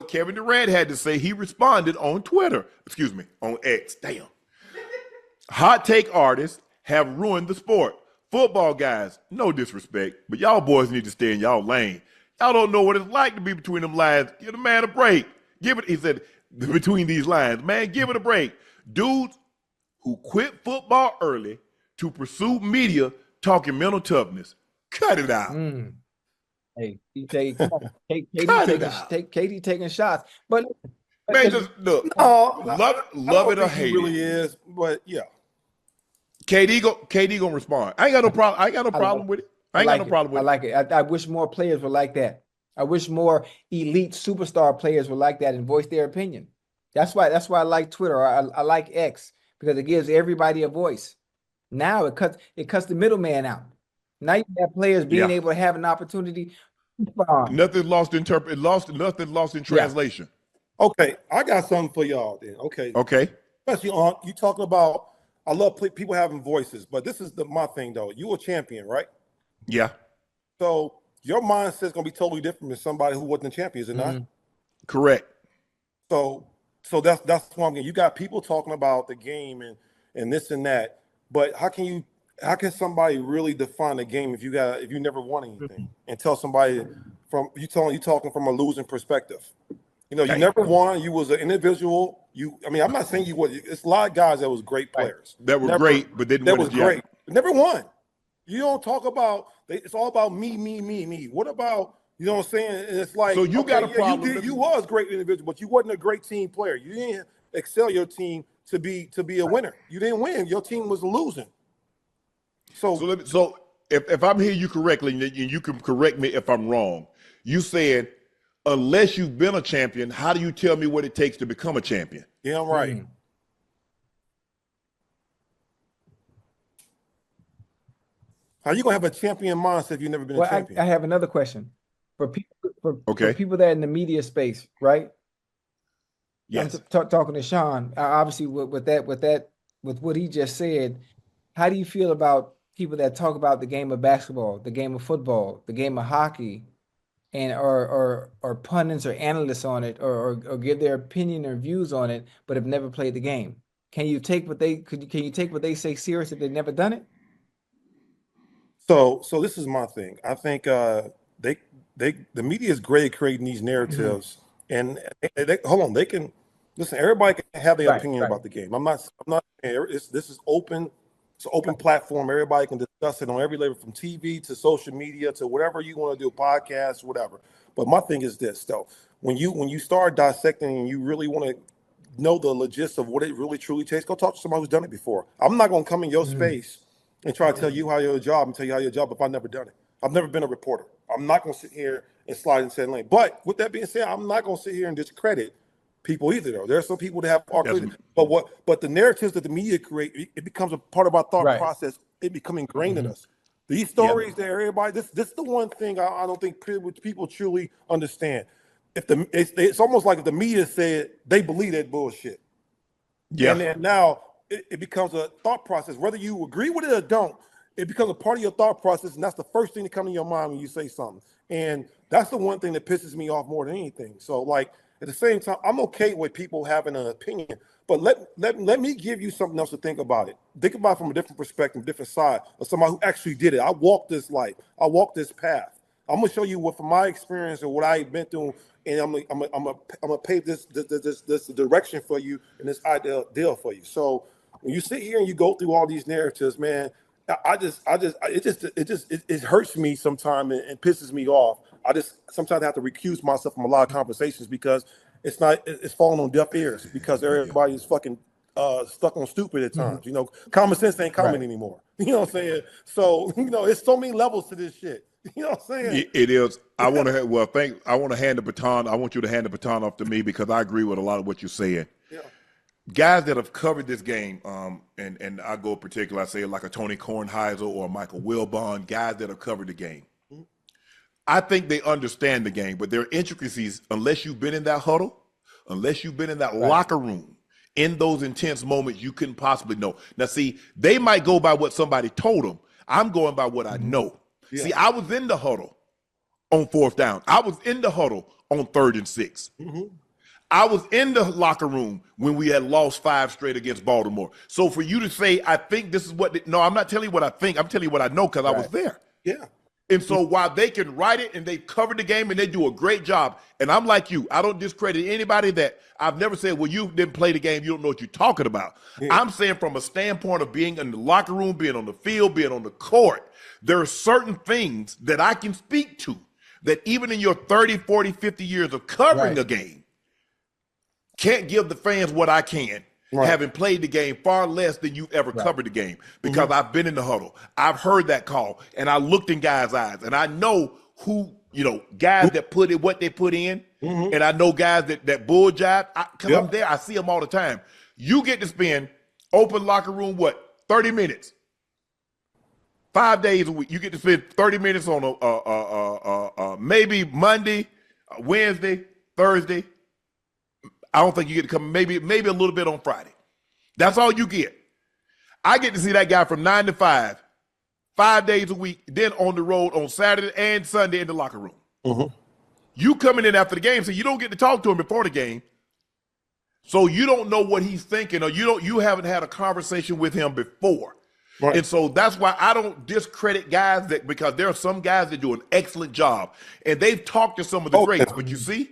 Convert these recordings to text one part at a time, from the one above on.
Kevin Durant had to say. He responded on Twitter. Excuse me, on X. Damn. Hot take artists have ruined the sport. Football guys, no disrespect, but y'all boys need to stay in y'all lane. Y'all don't know what it's like to be between them lines. Give the man a break. He said, between these lines, man, give it a break. Dudes who quit football early to pursue media talking mental toughness. Cut it out. Hey, KD taking shots. But man, just look, love it or hate it. Really is, but yeah. KD gonna respond. I ain't got no problem with it. I like it. I wish more players were like that. I wish more elite superstar players were like that and voice their opinion. That's why I like Twitter. I like X because it gives everybody a voice. Now it cuts the middleman out. Now you have players being able to have an opportunity. Nothing lost in translation. Okay, I got something for y'all then. Okay. Especially on you talking about. I love people having voices, but this is my thing though. You a champion, right? Yeah. So your mindset's gonna be totally different than somebody who wasn't a champion, is it not? Correct. So that's what I'm getting. You got people talking about the game and this and that, but how can somebody really define the game if you never won anything and tell somebody you talking from a losing perspective? You know, you never won. You was an individual. I'm not saying you was. It's a lot of guys that was great players. That were great, but didn't win. That was great. Never won. You don't talk about. It's all about me. What about, you know what I'm saying? And it's like, so you got a problem. You was a great individual, but you wasn't a great team player. You didn't excel your team to be a winner. You didn't win. Your team was losing. So if I'm hearing you correctly, and you can correct me if I'm wrong, you said, unless you've been a champion, how do you tell me what it takes to become a champion? Yeah, I'm right. How you gonna have a champion mindset if you've never been a champion? I have another question for people that are in the media space, right? Yes. I'm talking to Sean. Obviously, with what he just said, how do you feel about people that talk about the game of basketball, the game of football, the game of hockey, and or pundits or analysts on it, or give their opinion or views on it, but have never played the game? Can you take what they say serious if they've never done it? So this is my thing. I think the media is great at creating these narratives, and they can listen. Everybody can have their opinion about the game. I'm not. This is open. It's an open platform. Everybody can discuss it on every level, from TV to social media to whatever you want to do, podcasts, whatever. But my thing is this, though: when you start dissecting and you really want to know the logistics of what it really truly takes, go talk to somebody who's done it before. I'm not going to come in your space and try to tell you how your job and tell you how your job if I've never done it. I've never been a reporter. I'm not going to sit here and slide and say lane. But with that being said, I'm not going to sit here and discredit people either, though. There are some people that have but the narratives that the media create, it becomes a part of our thought process. It becomes ingrained in us. These stories that everybody, this is the one thing I don't think people truly understand. It's almost like if the media said they believe that bullshit. Yeah. And then now it becomes a thought process. Whether you agree with it or don't, it becomes a part of your thought process, and that's the first thing that comes to your mind when you say something. And that's the one thing that pisses me off more than anything. So, like, at the same time, I'm okay with people having an opinion, but let me give you something else to think about it. Think about it from a different perspective, different side of somebody who actually did it. I walked this life. I walked this path. I'm gonna show you what, from my experience and what I've been through, and I'm gonna pave this direction for you and this ideal for you. So when you sit here and you go through all these narratives, man, it hurts me sometimes and pisses me off. I just sometimes have to recuse myself from a lot of conversations because it's falling on deaf ears because everybody is fucking stuck on stupid at times. You know, common sense ain't common anymore. You know what I'm saying? So, it's so many levels to this shit. You know what I'm saying? It is. I want to hand the baton. I want you to hand the baton off to me because I agree with a lot of what you're saying. Yeah. Guys that have covered this game, and I go particular, I say like a Tony Kornheiser or Michael Wilbon, guys that have covered the game. I think they understand the game, but there are intricacies unless you've been in that huddle, unless you've been in that locker room, in those intense moments, you couldn't possibly know. Now, see, they might go by what somebody told them. I'm going by what I know. Yeah. See, I was in the huddle on fourth down. I was in the huddle on 3rd and 6. I was in the locker room when we had lost 5 straight against Baltimore. So for you to say, I think this is what, no, I'm not telling you what I think. I'm telling you what I know because I was there. Yeah. And so while they can write it and they've covered the game and they do a great job, and I'm like you, I don't discredit anybody that I've never said, well, you didn't play the game, you don't know what you're talking about. I'm saying from a standpoint of being in the locker room, being on the field, being on the court, there are certain things that I can speak to that even in your 30, 40, 50 years of covering a game, can't give the fans what I can, having played the game far less than you've ever covered the game, because I've been in the huddle. I've heard that call, and I looked in guys' eyes, and I know who, guys that put it, what they put in, and I know guys that bull jive, because I'm there, I see them all the time. You get to spend open locker room, 30 minutes, 5 days a week. You get to spend 30 minutes on maybe Monday, Wednesday, Thursday. I don't think you get to come maybe a little bit on Friday. That's all you get. I get to see that guy from 9 to 5, 5 days a week, then on the road on Saturday and Sunday in the locker room. You coming in after the game, so you don't get to talk to him before the game. So you don't know what he's thinking, or you haven't had a conversation with him before. And so that's why I don't discredit guys because there are some guys that do an excellent job, and they've talked to some of the greats, but you see,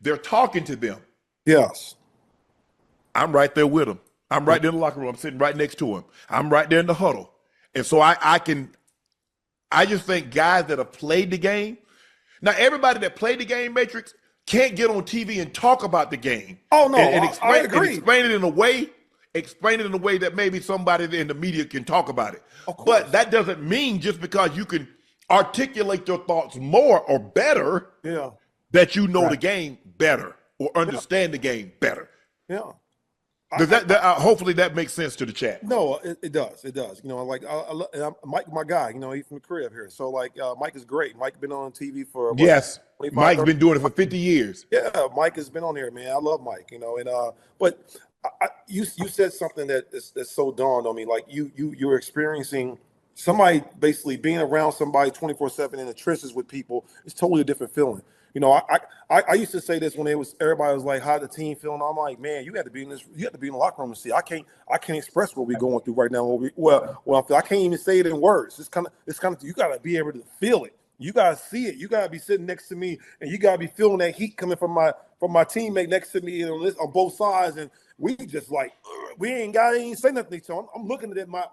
they're talking to them. Yes. I'm right there with him. I'm right there in the locker room. I'm sitting right next to him. I'm right there in the huddle. And so I just think guys that have played the game. Now, everybody that played the game, Matrix, can't get on TV and talk about the game. Oh, no, and I agree. And explain it in a way that maybe somebody in the media can talk about it. But that doesn't mean just because you can articulate your thoughts more or better that you know the game better or understand the game better. Does hopefully that makes sense to the chat. No, it does. It does. Mike, my guy, he's from the crib here. So Mike is great. Mike been on TV for Mike's been doing it for 50 years. Yeah, Mike has been on here, man. I love Mike, but you said something that's so dawned on me. Like you're experiencing somebody basically being around somebody 24/7 in the trenches with people. It's totally a different feeling. I used to say this when everybody was like, "How the team feeling?" I'm like, "Man, you have to be in the locker room to see. I can't express what we're going through right now. I can't even say it in words. It's kind of you got to be able to feel it. You got to see it. You got to be sitting next to me, and you got to be feeling that heat coming from my teammate next to me on both sides. And we just like we ain't say nothing. So I'm looking at my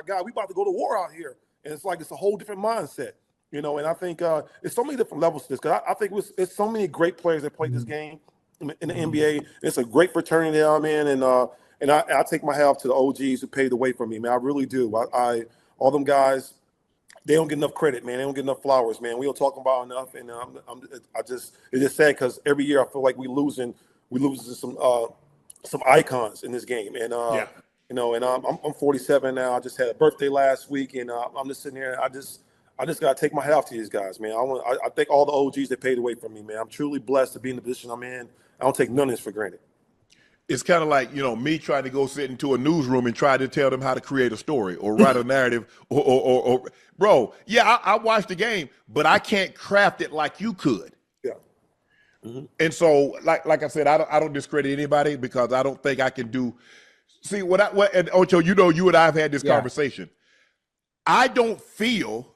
guy. We about to go to war out here, and it's like it's a whole different mindset. And I think it's so many different levels to this. Because I think it's so many great players that played this game in the NBA. It's a great fraternity I'm in, and I take my hat off to the OGs who paved the way for me, man. I really do. All them guys, they don't get enough credit, man. They don't get enough flowers, man. We don't talk about enough, and it's just sad because every year I feel like we losing some icons in this game, and and I'm 47 now. I just had a birthday last week, and I'm just sitting here. I just got to take my hat off to these guys, man. I thank all the OGs that paved the way for me, man. I'm truly blessed to be in the position I'm in. I don't take none of this for granted. It's kind of like, me trying to go sit into a newsroom and try to tell them how to create a story or write a narrative or bro, I watched the game, but I can't craft it like you could. Yeah. And so, like I said, I don't discredit anybody because I don't think I can do. See, and Ocho, you and I have had this conversation. I don't feel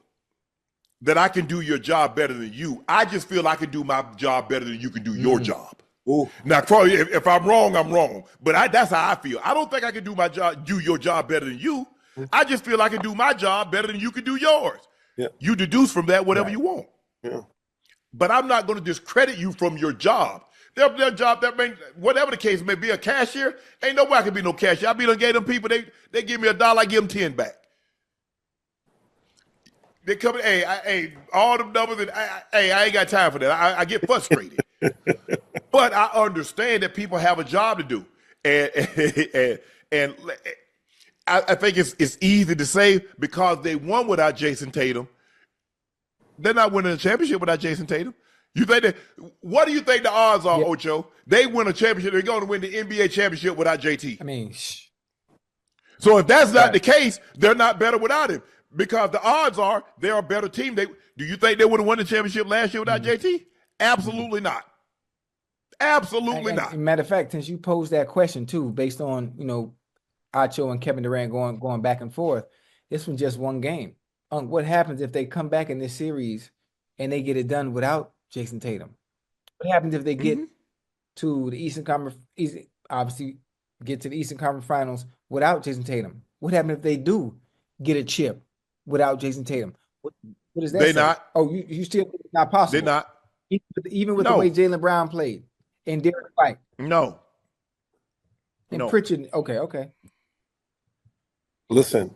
that I can do your job better than you. I just feel I can do my job better than you can do your job. Ooh. Now, if I'm wrong, I'm wrong. But that's how I feel. I don't think I can do your job better than you. I just feel I can do my job better than you can do yours. Yeah. You deduce from that whatever you want. Yeah. But I'm not going to discredit you from your job. Their job, whatever the case may be, a cashier, ain't no way I can be no cashier. I be done gave them people, they give me $1, I give them 10 back. They come in, all them numbers, and I ain't got time for that. I get frustrated. But I understand that people have a job to do. And I think it's easy to say because they won without Jason Tatum. They're not winning a championship without Jason Tatum. What do you think the odds are, Ocho? They win a championship, they're going to win the NBA championship without JT. I mean, so if that's not the case, they're not better without him. Because the odds are they're a better team. Do you think they would have won the championship last year without JT? Absolutely not. Absolutely not. Matter of fact, since you posed that question too, based on Acho and Kevin Durant going back and forth, this was just one game. What happens if they come back in this series and they get it done without Jason Tatum? What happens if they get to the Eastern Conference? Obviously, get to the Eastern Conference Finals without Jason Tatum. What happens if they do get a chip without Jason Tatum? What does that say? Not. Oh, you still think it's not possible? They're not. Even with the way Jaylen Brown played and Derek White. No. And Pritchard. Okay. Listen,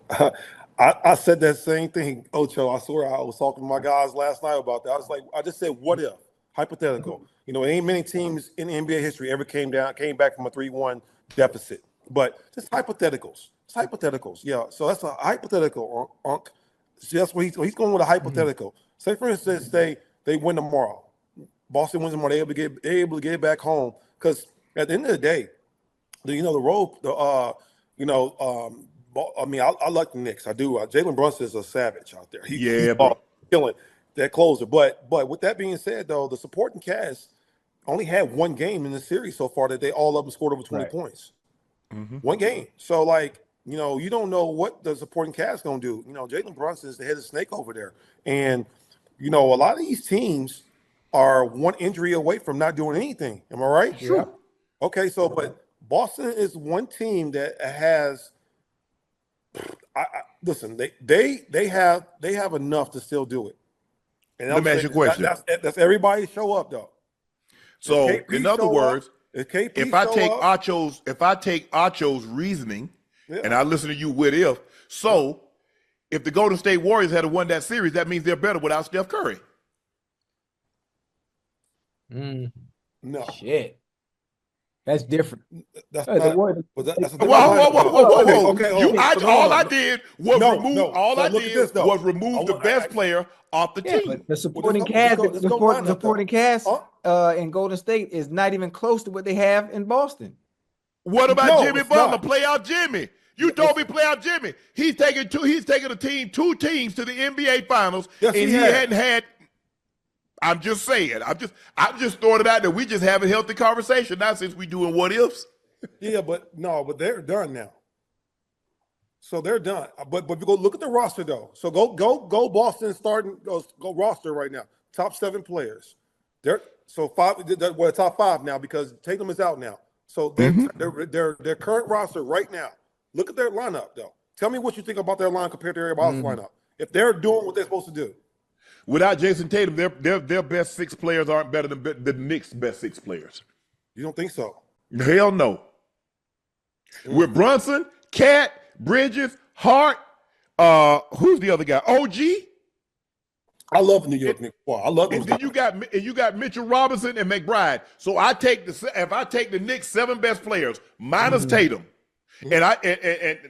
I said that same thing, Ocho. I swear I was talking to my guys last night about that. I just said, what if? Hypothetical. Ain't many teams in NBA history ever came back from a 3-1 deficit. But just hypotheticals. It's hypotheticals. Yeah. So that's a hypothetical, Unc. So that's what he's going with a hypothetical. Say, for instance, they win tomorrow. Boston wins tomorrow. They're able to get it back home. Because at the end of the day, the road, I like the Knicks. I do. Jalen Brunson is a savage out there. He's killing that closer. But with that being said, though, the supporting cast only had one game in the series so far that they all up and scored over 20 points. Mm-hmm. One game. So, you don't know what the supporting cast is going to do. Jalen Brunson is the head of the snake over there. And, a lot of these teams are one injury away from not doing anything. Am I right? Yeah. Okay, so, but Boston is one team that has listen, they have enough to still do it. And let me ask you a question. That's everybody show up, though. So, in other words, if I take Acho's reasoning and I listen to you, what if? So, if the Golden State Warriors had won that series, that means they're better without Steph Curry. No. Shit. That's different. That's whoa. All I did was remove the best player off the team. But the supporting cast in Golden State is not even close to what they have in Boston. What about Jimmy Butler? Playoff Jimmy. You told me playoff Jimmy. He's taking two teams to the NBA Finals, and he hadn't had. I'm just saying. I'm just throwing it out there. We just have a healthy conversation now since we doing what ifs. Yeah, but they're done now. So they're done. But go look at the roster though. So go Boston starting go roster right now. Top 7 players. They're top 5 now because Tatum is out now. So their current roster right now. Look at their lineup though. Tell me what you think about their line compared to everybody else's lineup. If they're doing what they're supposed to do. Without Jason Tatum, their best 6 players aren't better than the Knicks' best 6 players. You don't think so? Hell no. With Brunson, Cat, Bridges, Hart, who's the other guy? OG. I love New York Knicks. I love those guys. You got Mitchell Robinson and McBride. So if I take the Knicks' 7 best players minus Tatum. And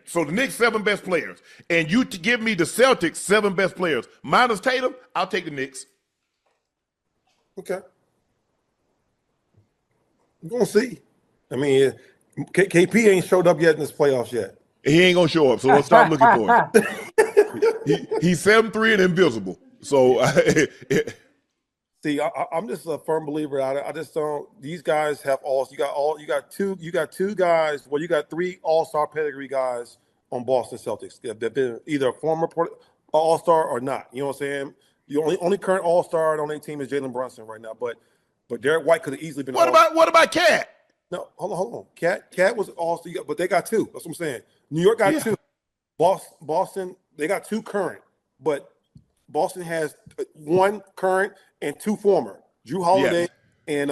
so the Knicks 7 best players, and you to give me the Celtics 7 best players minus Tatum, I'll take the Knicks. Okay, we're gonna see. I mean, KP ain't showed up yet in this playoffs yet. He ain't gonna show up, so let's start looking for him. He's 7-3 and invisible. So see, I'm just a firm believer. I just don't. These guys have you got two guys. Well, you got 3 all-star pedigree guys on Boston Celtics. They've been either a former all-star or not. You know what I'm saying? The only current all-star on their team is Jalen Brunson right now. But Derek White could have easily been. What about Cat? No, hold on. Cat was all-star, but they got 2. That's what I'm saying. New York got 2. Boston, they got 2 current, but Boston has 1 current and 2 former, Drew Holiday and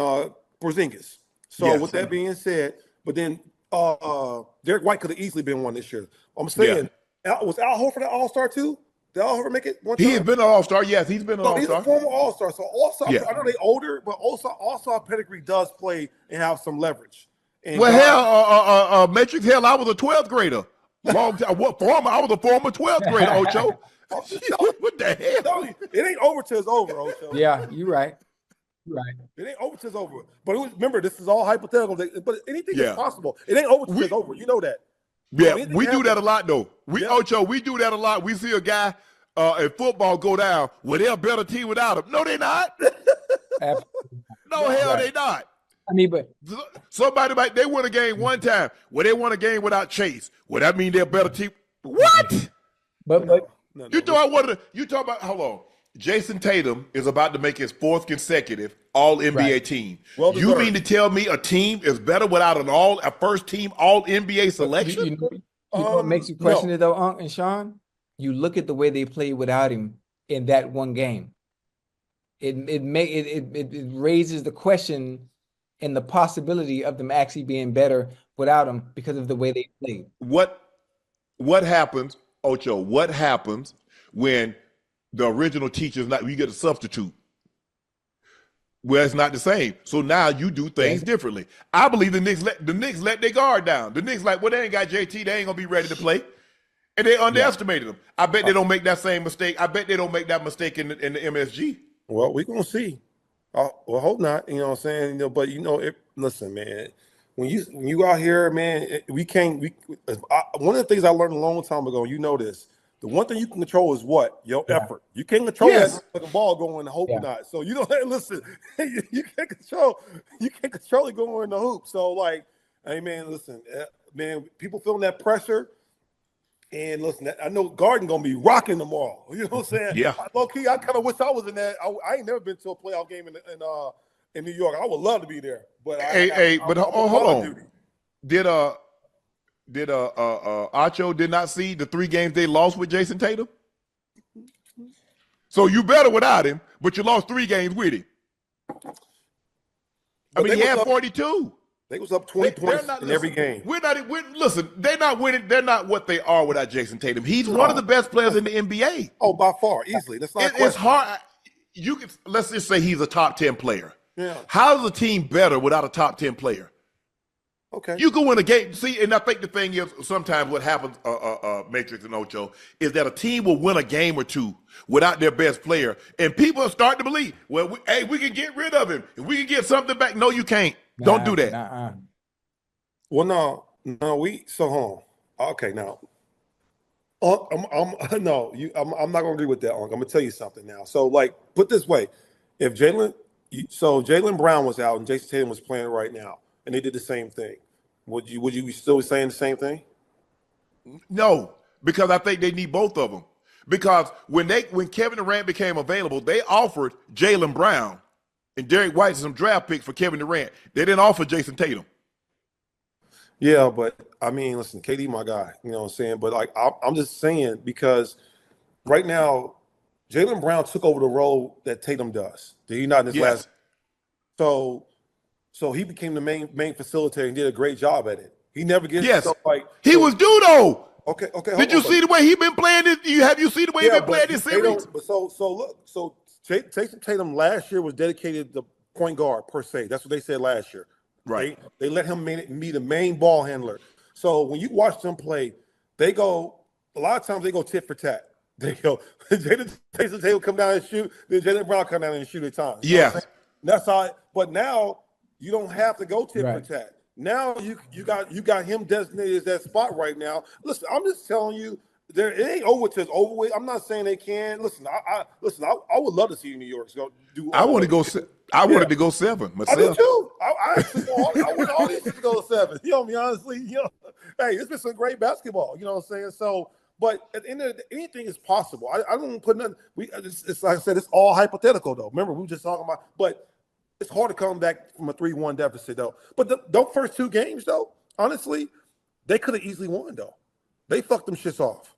Porzingis. So with that being said, but then Derek White could have easily been one this year. I'm saying, was Al Horford an All-Star too? Did Al Horford make it one time? He has been an All-Star. Yes, he's been an All-Star. He's a former All-Star. So All-Star, I know they're older, but also All-Star pedigree does play and have some leverage. And Matrix, I was a 12th grader. Long time. I was a former 12th grader, Ocho. What the hell? It ain't over till it's over, Ocho. Yeah, you're right. It ain't over till it's over. But remember, this is all hypothetical. But anything is possible. It ain't over till it's over. You know that. Yeah, we do that a lot, though. Ocho, we do that a lot. We see a guy in football go down. Well, they're a better team without him. No, they're not. Absolutely. No, hell, Right. they not. I mean, but Somebody might they won a game one time. Well, they won a game without Chase. Well, that mean they're a better team. What? but No, You thought I wanted to, you talk about hold on. Jason Tatum is about to make his 4th consecutive All NBA Right. team. Well you deserved. mean to tell me a team is better without a first team All NBA selection? you know what makes you question it though, Unc and Sean? You look at the way they played without him in that one game. It raises the question and the possibility of them actually being better without him because of the way they played. What happens, Ocho? What happens when the original teacher's not? You get a substitute. Well, it's not the same. So now you do things differently. I believe the Knicks let their guard down. The Knicks like, well, they ain't got JT. They ain't gonna be ready to play, and they underestimated them. I bet they don't make that same mistake. I bet they don't make that mistake in the MSG. Well, we're gonna see. Well, hope not. You know what I'm saying? You know, but you know, listen, man. When you out here, man, we can't. One of the things I learned a long time ago. You know this. The one thing you can control is what? Your effort. You can't control that fucking ball going in the hoop or not. So you don't listen. You can't control it going in the hoop. So like, hey man, listen, man, people feeling that pressure. And listen, I know Garden gonna be rocking tomorrow. You know what I'm saying? Yeah. Low key, I kind of wish I was in that. I ain't never been to a playoff game in New York. I would love to be there. But hold on. Did Acho did not see the 3 games they lost with Jason Tatum? So you better without him, but you lost 3 games with him. I mean, he had 42. They was up 20 points in every game. Listen, they're not winning. They're not what they are without Jason Tatum. He's one of the best players in the NBA. Oh, by far, easily. That's not. It's hard. Let's just say he's a top 10 player. Yeah. How is a team better without a top 10 player? Okay. You can win a game. See, and I think the thing is sometimes what happens, Matrix and Ocho, is that a team will win a game or two without their best player, and people are starting to believe, well, we can get rid of him and we can get something back. No, you can't. Don't do that. Well, no. So hold on. Okay, now. I'm not gonna agree with that. I'm gonna tell you something now. So, like, put this way: if Jaylen Brown was out and Jason Tatum was playing right now, and they did the same thing, would you be still saying the same thing? No, because I think they need both of them. Because when Kevin Durant became available, they offered Jaylen Brown and Derek White some draft picks for Kevin Durant. They didn't offer Jason Tatum. Yeah, but I mean, listen, KD, my guy, you know what I'm saying? But like, I'm just saying because right now, Jaylen Brown took over the role that Tatum does. Did he not in his last? So he became the main facilitator and did a great job at it. He never gets stuff like he was due though. Okay. Did you see the way he been playing this? Have you seen the way he been playing this series? So Jason Tatum last year was dedicated to point guard per se. That's what they said last year. Right. They let him be the main ball handler. So when you watch them play, a lot of times they go tit for tat. They go, Jason Tatum come down and shoot, then Jaylen Brown come down and shoot at times. Yeah. That's how but now you don't have to go tit for tat. Now you got him designated as that spot right now. Listen, I'm just telling you, it ain't over till it's over with. I'm not saying they can. Listen, I would love to see New York do. I want to go. I wanted to go 7 myself. I do too. I actually I want all these to go 7. You know me, honestly. Hey, it's been some great basketball. You know what I'm saying? So, but at the end of the day, anything is possible. I don't put nothing. It's like I said, it's all hypothetical though. Remember, we were just talking about, but. It's hard to come back from a 3-1 deficit, though. But those first 2 games, though, honestly, they could have easily won, though. They fucked them shits off.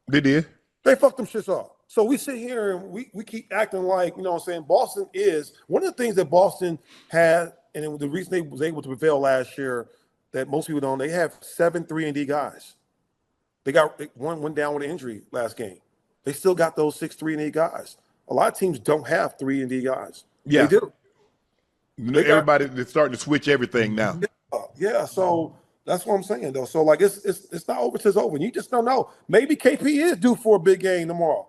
They did. They fucked them shits off. So we sit here and we keep acting like, you know what I'm saying, Boston is – one of the things that Boston had, and the reason they was able to prevail last year that most people don't, they have 7 3-and-D guys. One went down with an injury last game. They still got those 6 3-and-D guys. A lot of teams don't have 3-and-D guys. Yeah. They do. Everybody's starting to switch everything now. Yeah, so that's what I'm saying though. So like it's not over till it's over. You just don't know. Maybe KP is due for a big game tomorrow.